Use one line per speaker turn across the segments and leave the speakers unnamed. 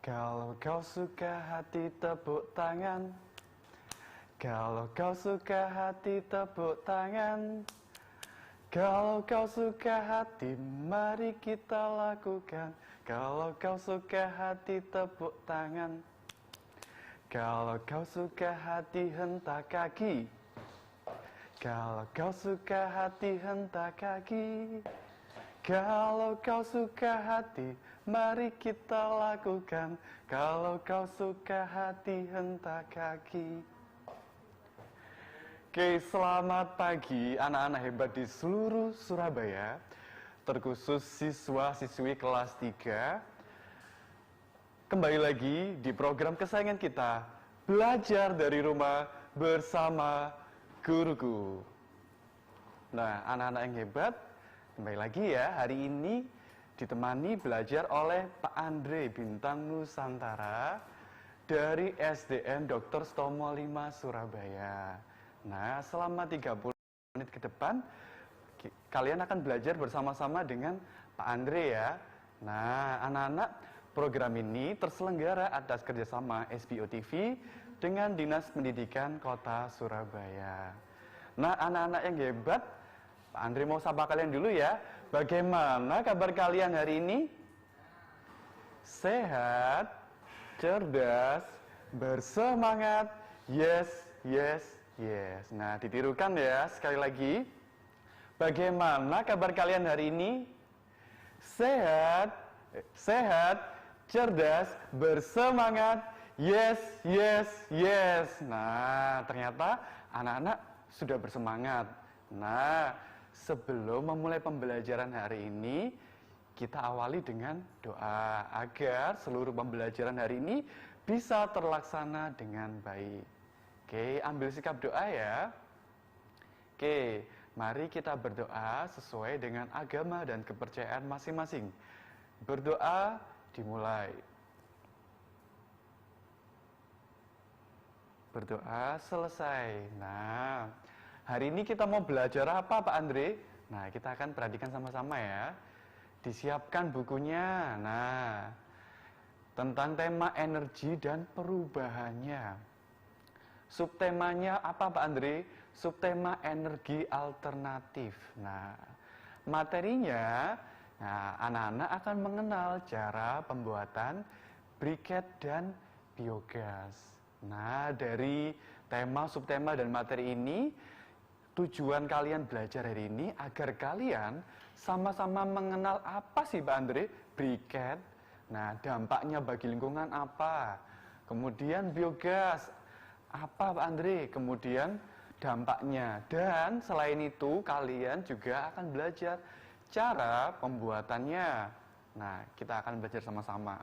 Kalau kau suka hati tepuk tangan. Kalau kau suka hati tepuk tangan. Kalau kau suka hati mari kita lakukan. Kalau kau suka hati tepuk tangan. Kalau kau suka hati hentak kaki. Kalau kau suka hati hentak kaki. Kalau kau suka hati, mari kita lakukan. Kalau kau suka hati, hentak kaki. Oke, selamat pagi anak-anak hebat di seluruh Surabaya, terkhusus siswa-siswi kelas 3. Kembali lagi di program kesayangan kita, Belajar dari Rumah bersama Guruku. Nah, anak-anak yang hebat, kembali lagi ya, hari ini ditemani belajar oleh Pak Andre Bintang Nusantara dari SDN Dr. Stomo 5 Surabaya. Nah, selama 30 menit ke depan, kalian akan belajar bersama-sama dengan Pak Andre ya. Nah, anak-anak, program ini terselenggara atas kerjasama SBO TV dengan Dinas Pendidikan Kota Surabaya. Nah, anak-anak yang hebat, Pak Andre mau sapa kalian dulu ya. Bagaimana kabar kalian hari ini? Sehat, cerdas, bersemangat. Yes, yes, yes. Nah, ditirukan ya sekali lagi. Bagaimana kabar kalian hari ini? Sehat, sehat, cerdas, bersemangat. Yes, yes, yes. Nah, ternyata anak-anak sudah bersemangat. Nah, sebelum memulai pembelajaran hari ini, kita awali dengan doa agar seluruh pembelajaran hari ini bisa terlaksana dengan baik. Oke, ambil sikap doa ya. Oke, mari kita berdoa sesuai dengan agama dan kepercayaan masing-masing. Berdoa dimulai. Berdoa selesai. Nah, hari ini kita mau belajar apa Pak Andre? Nah, kita akan perhatikan sama-sama ya. Disiapkan bukunya. Nah, tentang tema energi dan perubahannya. Subtemanya apa Pak Andre? Subtema energi alternatif. Nah, materinya, nah, anak-anak akan mengenal cara pembuatan briket dan biogas. Nah, dari tema, subtema, dan materi ini, tujuan kalian belajar hari ini agar kalian sama-sama mengenal apa sih Pak Andre? Briket. Nah, dampaknya bagi lingkungan apa? Kemudian biogas. Apa Pak Andre? Kemudian dampaknya. Dan selain itu, kalian juga akan belajar cara pembuatannya. Nah, kita akan belajar sama-sama.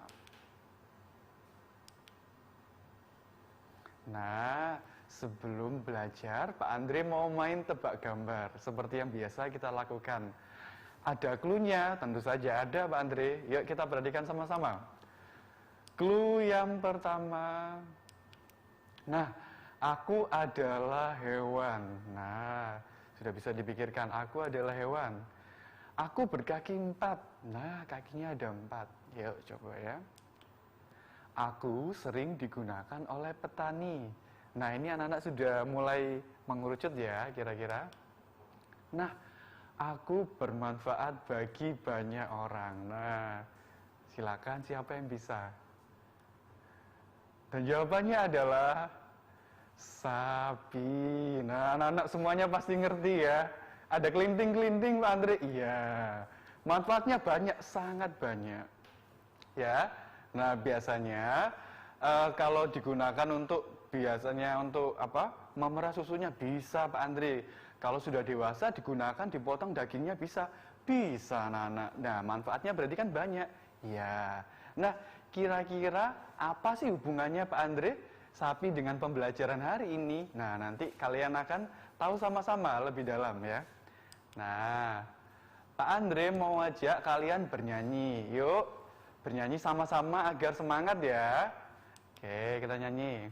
Nah, sebelum belajar, Pak Andre mau main tebak gambar seperti yang biasa kita lakukan. Ada clue-nya, tentu saja ada Pak Andre. Yuk kita perhatikan sama-sama. Clue yang pertama. Nah, aku adalah hewan. Nah, sudah bisa dipikirkan, aku adalah hewan. Aku berkaki 4. Nah, kakinya ada 4. Yuk coba ya. Aku sering digunakan oleh petani. Nah, ini anak-anak sudah mulai mengerucut ya, kira-kira. Nah, aku bermanfaat bagi banyak orang. Nah, silakan siapa yang bisa? Dan jawabannya adalah sapi. Nah, anak-anak semuanya pasti ngerti ya. Ada kelinting-kelinting Pak Andre? Iya. Manfaatnya banyak, sangat banyak. Ya. Nah, biasanya kalau digunakan biasanya untuk apa? Memerah susunya bisa Pak Andre. Kalau sudah dewasa digunakan dipotong dagingnya bisa anak-anak. Nah, manfaatnya berarti kan banyak. Ya. Nah, kira-kira apa sih hubungannya Pak Andre sapi dengan pembelajaran hari ini? Nah, nanti kalian akan tahu sama-sama lebih dalam ya. Nah, Pak Andre mau ajak kalian bernyanyi. Yuk. Bernyanyi sama-sama agar semangat ya. Oke, kita nyanyi.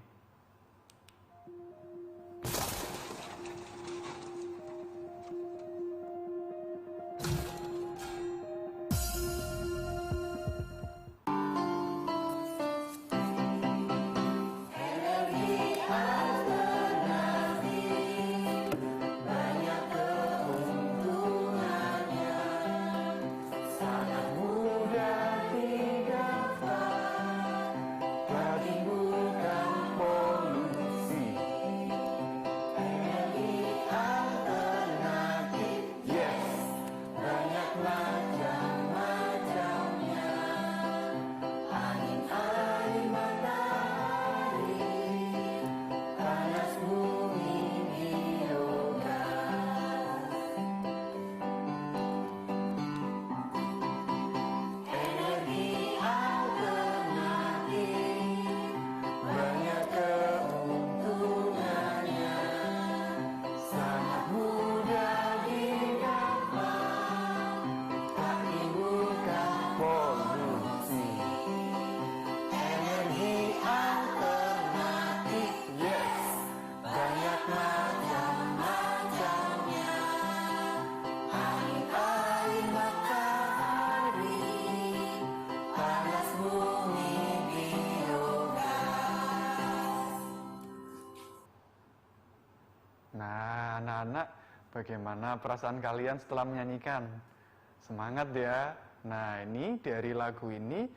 Bagaimana perasaan kalian setelah menyanyikan? Semangat ya. Nah, ini dari lagu ini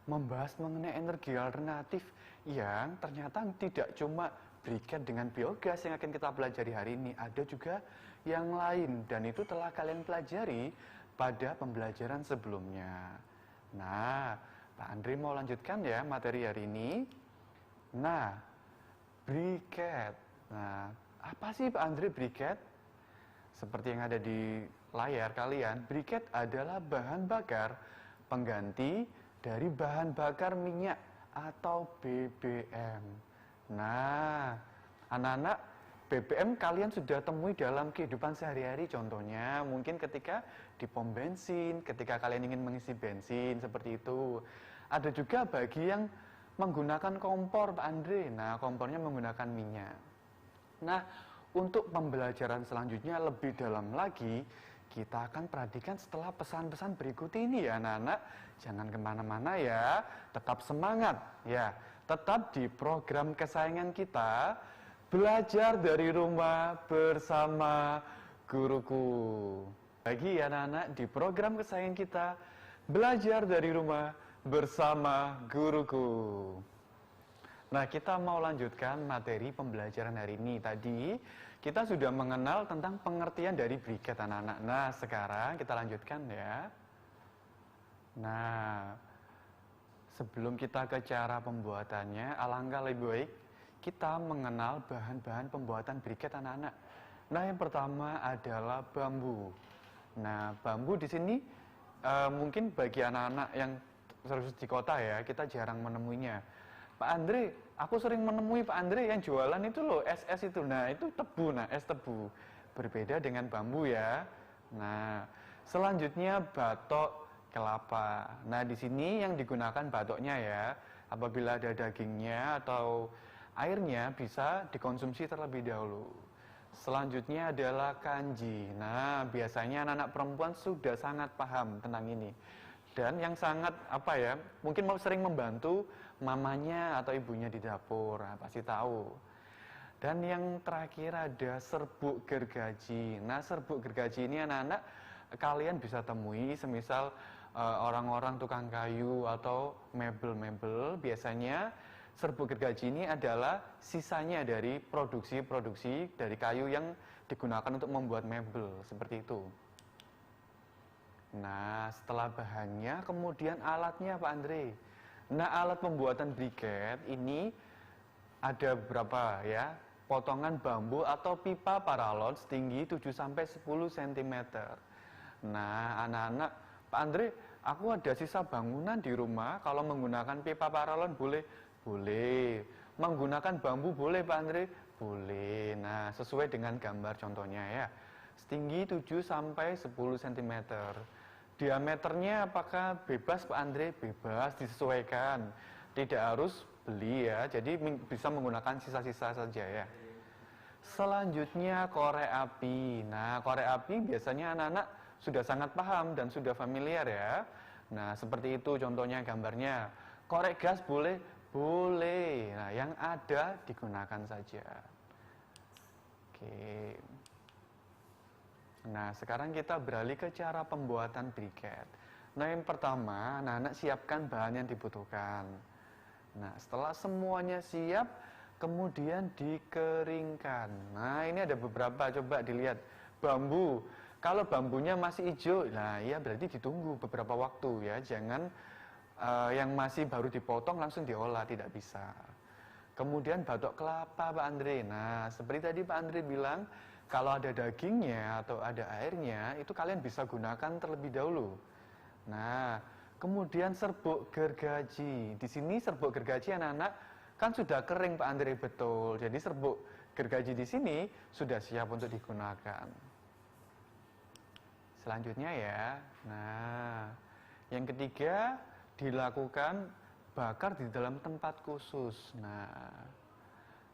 membahas mengenai energi alternatif yang ternyata tidak cuma briket dengan biogas yang akan kita pelajari hari ini, ada juga yang lain dan itu telah kalian pelajari pada pembelajaran sebelumnya. Nah, Pak Andri mau lanjutkan ya materi hari ini. Nah, briket. Nah, apa sih Pak Andri briket? Seperti yang ada di layar kalian, briket adalah bahan bakar pengganti dari bahan bakar minyak atau BBM. Nah, anak-anak, BBM kalian sudah temui dalam kehidupan sehari-hari, contohnya mungkin ketika di pom bensin, ketika kalian ingin mengisi bensin, seperti itu. Ada juga bagi yang menggunakan kompor, Pak Andre. Nah, kompornya menggunakan minyak. Nah, untuk pembelajaran selanjutnya lebih dalam lagi, kita akan perhatikan setelah pesan-pesan berikut ini ya anak-anak. Jangan kemana-mana ya, tetap semangat ya. Tetap di program kesayangan kita, belajar dari rumah bersama guruku. Bagi anak-anak di program kesayangan kita, belajar dari rumah bersama guruku. Nah, kita mau lanjutkan materi pembelajaran hari ini. Tadi kita sudah mengenal tentang pengertian dari briket anak-anak. Nah, sekarang kita lanjutkan ya. Nah, sebelum kita ke cara pembuatannya, alangkah lebih baik kita mengenal bahan-bahan pembuatan briket anak-anak. Nah, yang pertama adalah bambu. Nah, bambu di sini mungkin bagi anak-anak yang terus di kota ya, kita jarang menemuinya. Pak Andre, aku sering menemui Pak Andre yang jualan itu loh, es itu. Nah, itu tebu, nah es tebu. Berbeda dengan bambu ya. Nah, selanjutnya batok kelapa. Nah, di sini yang digunakan batoknya ya. Apabila ada dagingnya atau airnya bisa dikonsumsi terlebih dahulu. Selanjutnya adalah kanji. Nah, biasanya anak-anak perempuan sudah sangat paham tentang ini. Dan yang sangat mungkin sering membantu mamanya atau ibunya di dapur, nah, pasti tahu. Dan yang terakhir ada serbuk gergaji. Nah, serbuk gergaji ini anak-anak kalian bisa temui semisal orang-orang tukang kayu atau mebel-mebel. Biasanya serbuk gergaji ini adalah sisanya dari produksi-produksi dari kayu yang digunakan untuk membuat mebel, seperti itu. Nah, setelah bahannya, kemudian alatnya Pak Andre. Nah, alat pembuatan briket ini ada beberapa ya, potongan bambu atau pipa paralon setinggi 7-10 cm. Nah, anak-anak, Pak Andre, aku ada sisa bangunan di rumah, kalau menggunakan pipa paralon boleh? Boleh. Menggunakan bambu boleh Pak Andre? Boleh. Nah, sesuai dengan gambar contohnya ya. Setinggi 7-10 cm. Diameternya apakah bebas Pak Andre? Bebas, disesuaikan. Tidak harus beli ya, jadi bisa menggunakan sisa-sisa saja ya. Selanjutnya korek api. Nah, korek api biasanya anak-anak sudah sangat paham dan sudah familiar ya. Nah, seperti itu contohnya gambarnya. Korek gas boleh? Boleh. Nah, yang ada digunakan saja. Oke. Nah, sekarang kita beralih ke cara pembuatan briket. Nah, yang pertama, anak-anak siapkan bahan yang dibutuhkan. Nah, setelah semuanya siap, kemudian dikeringkan. Nah, ini ada beberapa, coba dilihat. Bambu, kalau bambunya masih hijau, nah ya berarti ditunggu beberapa waktu ya. Jangan yang masih baru dipotong langsung diolah, tidak bisa. Kemudian batok kelapa Pak Andre. Nah, seperti tadi Pak Andre bilang, kalau ada dagingnya atau ada airnya, itu kalian bisa gunakan terlebih dahulu. Nah, kemudian serbuk gergaji. Di sini serbuk gergaji anak-anak kan sudah kering Pak Andre, betul. Jadi serbuk gergaji di sini sudah siap untuk digunakan. Selanjutnya ya. Nah, yang ketiga dilakukan bakar di dalam tempat khusus. Nah,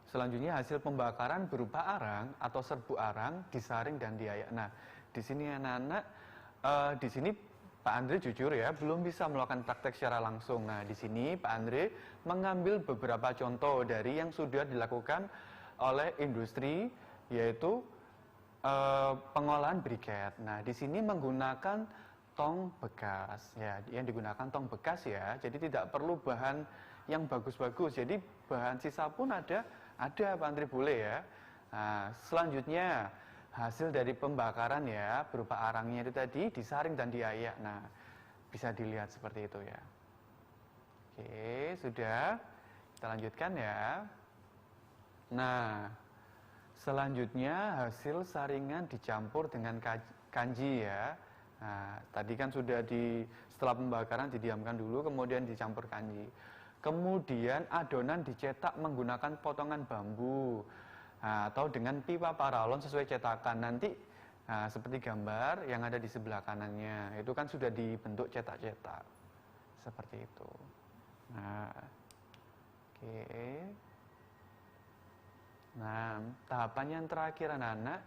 selanjutnya hasil pembakaran berupa arang atau serbuk arang disaring dan diayak. Nah, di sini anak-anak, di sini Pak Andre jujur ya belum bisa melakukan praktek secara langsung. Nah, di sini Pak Andre mengambil beberapa contoh dari yang sudah dilakukan oleh industri, yaitu pengolahan briket. Nah, di sini menggunakan tong bekas ya, yang digunakan tong bekas ya. Jadi tidak perlu bahan yang bagus-bagus. Jadi bahan sisa pun ada Pak Andri, boleh ya. Nah, selanjutnya hasil dari pembakaran ya, berupa arangnya itu tadi disaring dan diayak. Nah, bisa dilihat seperti itu ya. Oke, sudah. Kita lanjutkan ya. Nah, selanjutnya hasil saringan dicampur dengan kanji ya. Nah, tadi kan sudah setelah pembakaran didiamkan dulu, kemudian dicampur kanji. Kemudian adonan dicetak menggunakan potongan bambu, nah, atau dengan pipa paralon sesuai cetakan. Nanti seperti gambar yang ada di sebelah kanannya, itu kan sudah dibentuk cetak-cetak. Seperti itu. Nah, oke. Nah, tahapan yang terakhir anak-anak,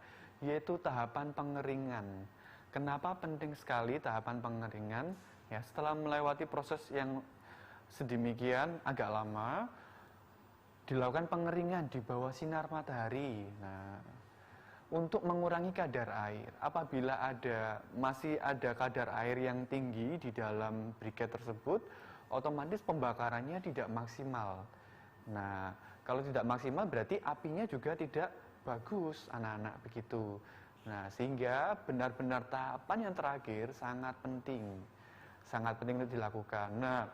yaitu tahapan pengeringan. Kenapa penting sekali tahapan pengeringan? Ya, setelah melewati proses yang sedemikian agak lama, dilakukan pengeringan di bawah sinar matahari. Nah, untuk mengurangi kadar air. Apabila masih ada kadar air yang tinggi di dalam briket tersebut, otomatis pembakarannya tidak maksimal. Nah, kalau tidak maksimal berarti apinya juga tidak bagus, anak-anak, begitu. Nah, sehingga benar-benar tahapan yang terakhir sangat penting untuk dilakukan. Nah,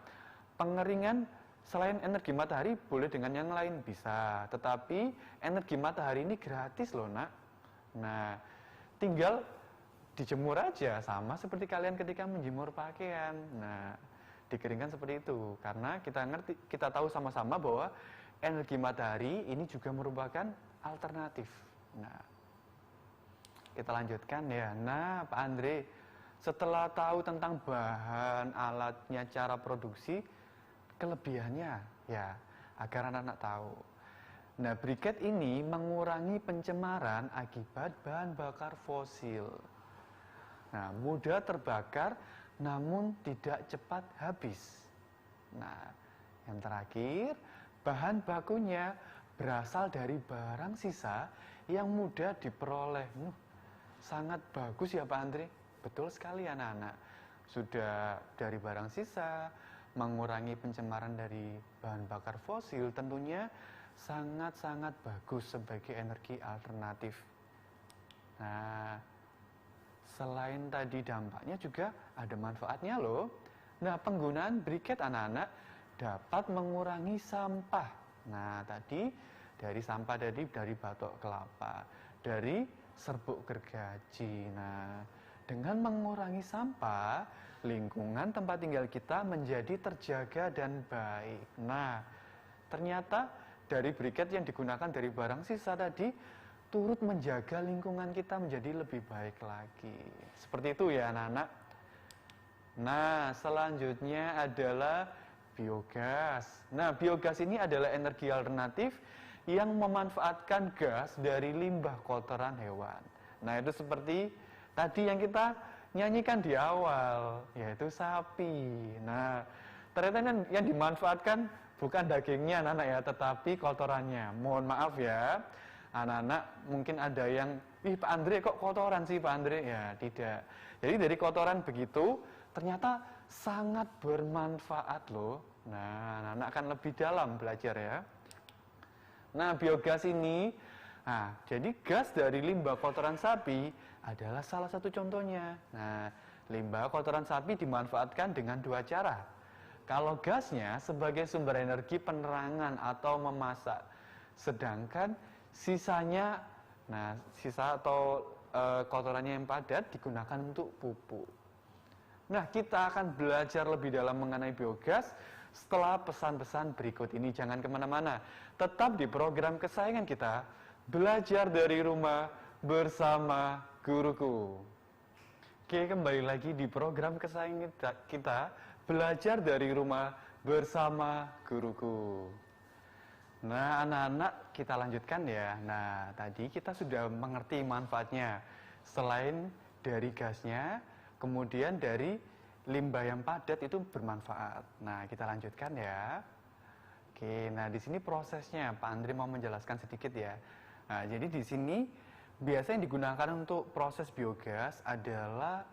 pengeringan selain energi matahari boleh dengan yang lain bisa, tetapi energi matahari ini gratis loh, Nak. Nah, tinggal dijemur aja, sama seperti kalian ketika menjemur pakaian. Nah, dikeringkan seperti itu, karena kita tahu sama-sama bahwa energi matahari ini juga merupakan alternatif. Nah, kita lanjutkan ya. Nah, Pak Andre, setelah tahu tentang bahan, alatnya, cara produksi, kelebihannya ya, agar anak-anak tahu. Nah, briket ini mengurangi pencemaran akibat bahan bakar fosil. Nah, mudah terbakar namun tidak cepat habis. Nah, yang terakhir, bahan bakunya berasal dari barang sisa yang mudah diperoleh. Sangat bagus ya Pak Andre. Betul sekali anak-anak. Sudah dari barang sisa, mengurangi pencemaran dari bahan bakar fosil, tentunya sangat-sangat bagus sebagai energi alternatif. Nah, selain tadi dampaknya juga ada manfaatnya loh. Nah, penggunaan briket anak-anak dapat mengurangi sampah. Nah, tadi dari sampah dari batok kelapa, dari serbuk gergaji. Nah, dengan mengurangi sampah, lingkungan tempat tinggal kita menjadi terjaga dan baik. Nah, ternyata dari briket yang digunakan dari barang sisa tadi turut menjaga lingkungan kita menjadi lebih baik lagi. Seperti itu ya anak-anak. Nah, selanjutnya adalah biogas. Nah, biogas ini adalah energi alternatif yang memanfaatkan gas dari limbah kotoran hewan. Nah, itu seperti tadi yang kita nyanyikan di awal, yaitu sapi. Nah, ternyata yang dimanfaatkan bukan dagingnya anak-anak ya, tetapi kotorannya. Mohon maaf ya, anak-anak mungkin ada yang, Pak Andre kok kotoran sih Pak Andre? Ya, tidak. Jadi dari kotoran begitu, ternyata sangat bermanfaat loh. Nah, anak-anak akan lebih dalam belajar ya. Nah, biogas ini, jadi gas dari limbah kotoran sapi adalah salah satu contohnya. Nah, limbah kotoran sapi dimanfaatkan dengan dua cara. Kalau gasnya sebagai sumber energi penerangan atau memasak, sedangkan sisanya, sisa atau kotorannya yang padat digunakan untuk pupuk. Nah, kita akan belajar lebih dalam mengenai biogas setelah pesan-pesan berikut ini. Jangan kemana-mana, tetap di program kesayangan kita, Belajar dari Rumah bersama Guruku. Oke, kembali lagi di program kesayangan kita, Belajar dari Rumah bersama Guruku. Nah, anak-anak, kita lanjutkan ya. Nah, tadi kita sudah mengerti manfaatnya. Selain dari gasnya, kemudian dari limbah yang padat itu bermanfaat. Nah, kita lanjutkan ya. Oke, nah di sini prosesnya Pak Andri mau menjelaskan sedikit ya. Nah, jadi di sini Biasanya yang digunakan untuk proses biogas adalah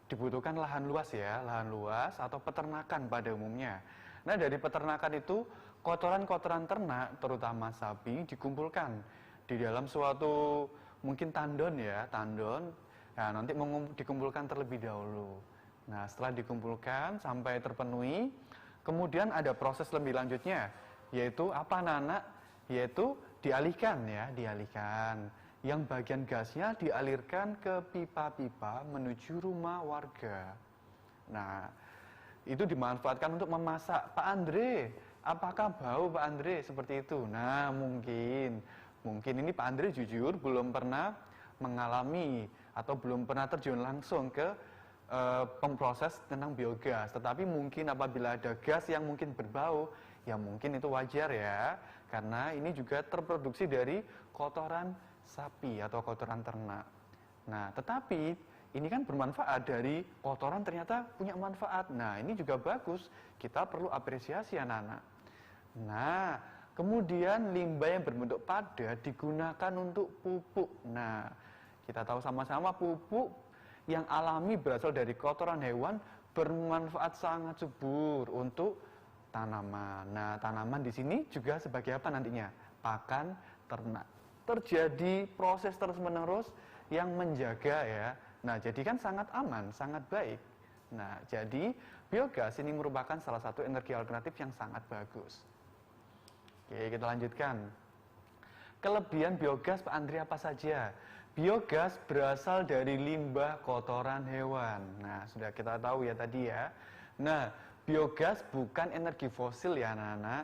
dibutuhkan lahan luas ya, lahan luas atau peternakan pada umumnya. Nah, dari peternakan itu kotoran-kotoran ternak, terutama sapi, dikumpulkan di dalam suatu mungkin tandon ya, tandon. Nah, nanti dikumpulkan terlebih dahulu. Nah, setelah dikumpulkan sampai terpenuhi, kemudian ada proses lebih lanjutnya, yaitu apa anak-anak? Yaitu dialihkan ya, dialihkan. Yang bagian gasnya dialirkan ke pipa-pipa menuju rumah warga. Nah, itu dimanfaatkan untuk memasak. Pak Andre, apakah bau Pak Andre seperti itu? Nah, mungkin ini Pak Andre jujur belum pernah mengalami atau belum pernah terjun langsung ke pemproses tentang biogas. Tetapi mungkin apabila ada gas yang mungkin berbau, ya mungkin itu wajar ya, karena ini juga terproduksi dari kotoran sapi atau kotoran ternak. Nah, tetapi ini kan bermanfaat, dari kotoran ternyata punya manfaat. Nah, ini juga bagus, kita perlu apresiasi anak-anak. Nah, kemudian limbah yang berbentuk padat digunakan untuk pupuk. Nah, kita tahu sama-sama pupuk yang alami berasal dari kotoran hewan bermanfaat sangat subur untuk tanaman. Nah, tanaman di sini juga sebagai apa nantinya? Pakan ternak. Terjadi proses terus-menerus yang menjaga ya. Nah, jadi kan sangat aman, sangat baik. Nah, jadi biogas ini merupakan salah satu energi alternatif yang sangat bagus. Oke, kita lanjutkan. Kelebihan biogas Pak Andri apa saja? Biogas berasal dari limbah kotoran hewan. Nah, sudah kita tahu ya tadi ya. Nah, biogas bukan energi fosil ya anak-anak.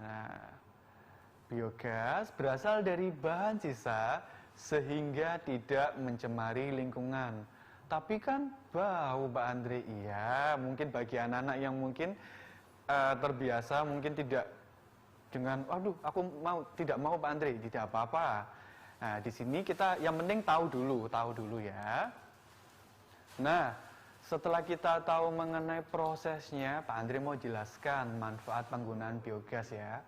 Nah, biogas berasal dari bahan sisa sehingga tidak mencemari lingkungan. Tapi kan bau Pak Andre. Iya, mungkin bagi anak-anak yang mungkin terbiasa mungkin tidak dengan, waduh, aku tidak mau Pak Andre, tidak apa-apa. Nah, di sini kita yang penting tahu dulu ya. Nah, setelah kita tahu mengenai prosesnya, Pak Andre mau jelaskan manfaat penggunaan biogas ya.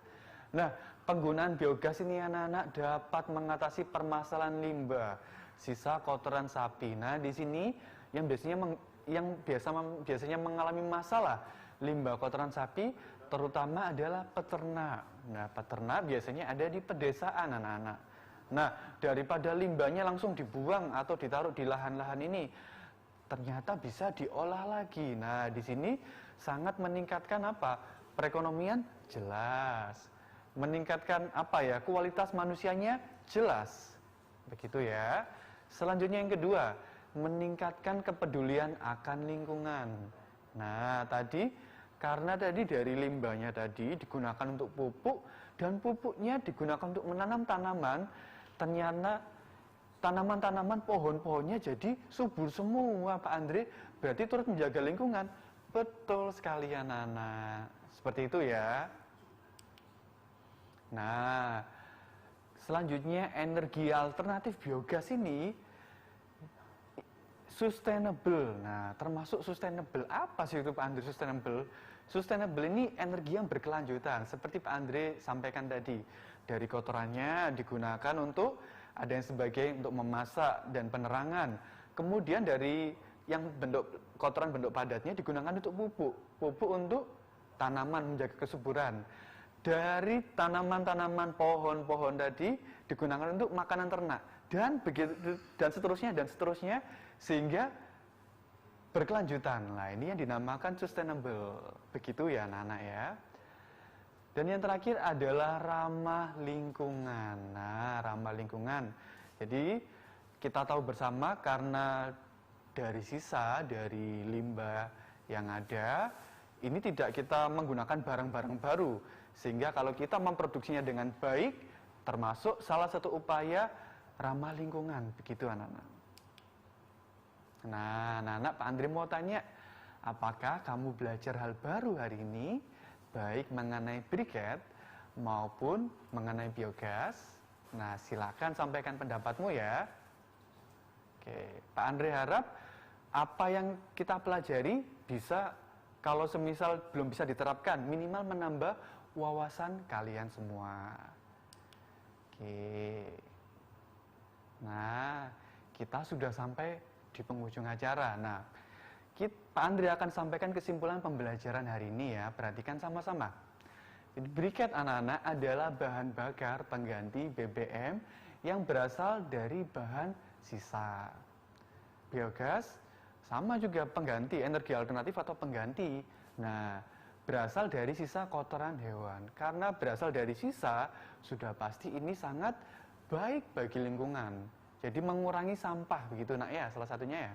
Nah, penggunaan biogas ini anak-anak dapat mengatasi permasalahan limbah, sisa kotoran sapi. Nah, di sini yang biasanya mengalami masalah limbah kotoran sapi terutama adalah peternak. Nah, peternak biasanya ada di pedesaan anak-anak. Nah, daripada limbahnya langsung dibuang atau ditaruh di lahan-lahan ini, ternyata bisa diolah lagi. Nah, di sini sangat meningkatkan apa? Perekonomian jelas. Meningkatkan apa ya? Kualitas manusianya jelas. Begitu ya. Selanjutnya yang kedua, meningkatkan kepedulian akan lingkungan. Nah, karena tadi dari limbahnya tadi digunakan untuk pupuk dan pupuknya digunakan untuk menanam tanaman, ternyata tanaman-tanaman pohon-pohonnya jadi subur semua Pak Andre, berarti turut menjaga lingkungan. Betul sekali anak-anak. Seperti itu ya. Nah, selanjutnya energi alternatif biogas ini sustainable. Nah, termasuk sustainable. Apa sih itu Pak Andre sustainable? Sustainable ini energi yang berkelanjutan. Seperti Pak Andre sampaikan tadi. Dari kotorannya digunakan untuk, ada yang sebagai untuk memasak dan penerangan. Kemudian dari yang kotoran bentuk padatnya digunakan untuk pupuk. Pupuk untuk tanaman, menjaga kesuburan. Dari tanaman-tanaman pohon-pohon tadi digunakan untuk makanan ternak. Dan seterusnya, sehingga berkelanjutan. Nah, ini yang dinamakan sustainable. Begitu ya anak-anak ya. Dan yang terakhir adalah ramah lingkungan. Nah, ramah lingkungan. Jadi kita tahu bersama karena dari sisa, dari limbah yang ada, ini tidak kita menggunakan barang-barang baru. Sehingga kalau kita memproduksinya dengan baik, termasuk salah satu upaya ramah lingkungan. Begitu anak-anak. Nah, anak-anak, Pak Andre mau tanya, apakah kamu belajar hal baru hari ini, baik mengenai briket maupun mengenai biogas? Nah, silakan sampaikan pendapatmu ya. Oke, Pak Andre harap apa yang kita pelajari bisa, kalau semisal belum bisa diterapkan, minimal menambah wawasan kalian semua. Oke. Nah, kita sudah sampai di penghujung acara. Nah, Pak Andri akan sampaikan kesimpulan pembelajaran hari ini ya. Perhatikan sama-sama. Jadi briket anak-anak adalah bahan bakar pengganti BBM yang berasal dari bahan sisa. Biogas sama juga pengganti energi alternatif atau pengganti. Nah, berasal dari sisa kotoran hewan. Karena berasal dari sisa, sudah pasti ini sangat baik bagi lingkungan. Jadi mengurangi sampah begitu nak ya, salah satunya ya.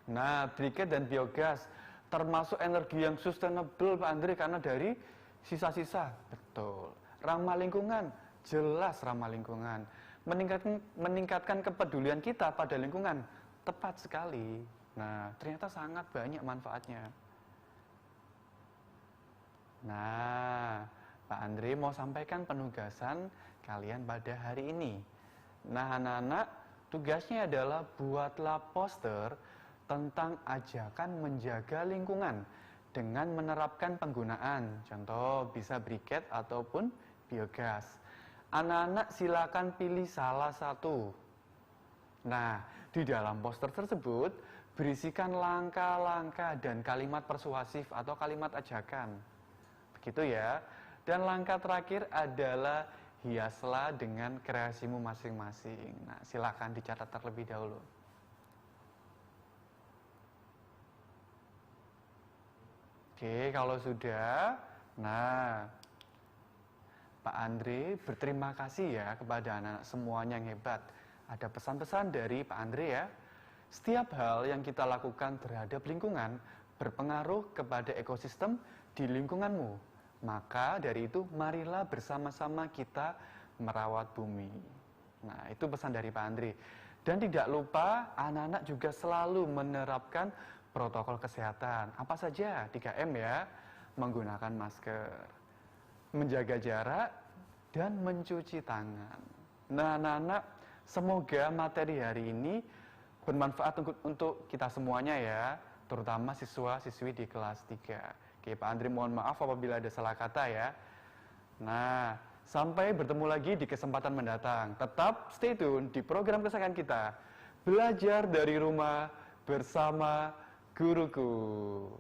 Nah, briket dan biogas termasuk energi yang sustainable Pak Andri karena dari sisa-sisa. Betul. Ramah lingkungan, jelas ramah lingkungan. Meningkatkan kepedulian kita pada lingkungan, tepat sekali. Nah, ternyata sangat banyak manfaatnya. Nah, Pak Andri mau sampaikan penugasan kalian pada hari ini. Nah, anak-anak, tugasnya adalah buatlah poster tentang ajakan menjaga lingkungan dengan menerapkan penggunaan, contoh bisa briket ataupun biogas. Anak-anak silakan pilih salah satu. Nah, di dalam poster tersebut berisikan langkah-langkah dan kalimat persuasif atau kalimat ajakan. Begitu ya. Dan langkah terakhir adalah hiaslah dengan kreasimu masing-masing. Nah, silakan dicatat terlebih dahulu. Oke, kalau sudah, nah, Pak Andre berterima kasih ya kepada anak-anak semuanya yang hebat. Ada pesan-pesan dari Pak Andre ya. Setiap hal yang kita lakukan terhadap lingkungan berpengaruh kepada ekosistem di lingkunganmu. Maka dari itu, marilah bersama-sama kita merawat bumi. Nah, itu pesan dari Pak Andre. Dan tidak lupa, anak-anak juga selalu menerapkan protokol kesehatan. Apa saja? 3M ya. Menggunakan masker, menjaga jarak, dan mencuci tangan. Nah, anak-anak, semoga materi hari ini bermanfaat untuk kita semuanya ya, terutama siswa-siswi di kelas 3. Oke, Pak Andri mohon maaf apabila ada salah kata ya. Nah, sampai bertemu lagi di kesempatan mendatang. Tetap stay tune di program kesayangan kita, Belajar dari Rumah bersama Guruku.